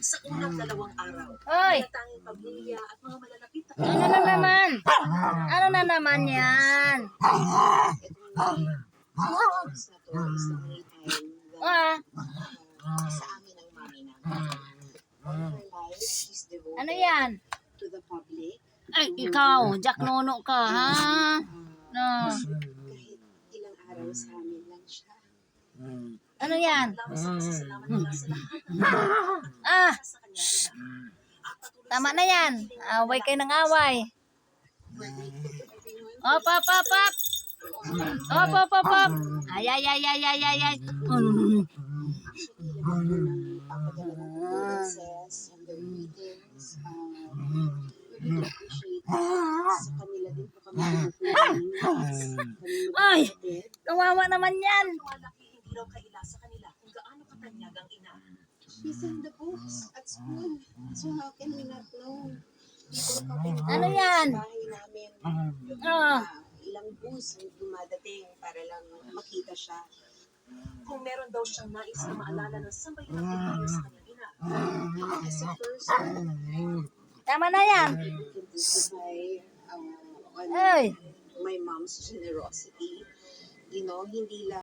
Sa unang 2 araw, Hoy! tanging pamilya at mga malalapit na Ano na naman? Ano na naman yan? sa to is the only time Ah, that sa amin ang mami namin. All her life, she's devoted ano yan? to the public. Ay, ikaw, Jack Nono ka, ha? No. Kahit ilang araw sa amin lang siya. Ano yan? Lamang sa pasasalamat nila sa lahat Ah, sa kanya ina. At patuloy tama na yan. Away kayo ng away. Op, op, op, op. Op, op, op, op. Ay, ay, ay, ay, ay, ay, ay. Papadala ng condolences and their greetings. We really appreciate sa kanila din po kami Ay, kawawa naman yan. malaki hindi raw kaila sa kanila kung gaano katanyag ang ina. She's in the books at school. So how can we not know? People coming Ano yan? sa bahay namin. Oh. Ilang bus ang dumadating para lang makita siya. Kung meron daw siyang nais na maalala ng sabay na tayo sa kanyang ina. As a person, Tama na yan. people can testify on Ay. my mom's generosity. You know, hindi lang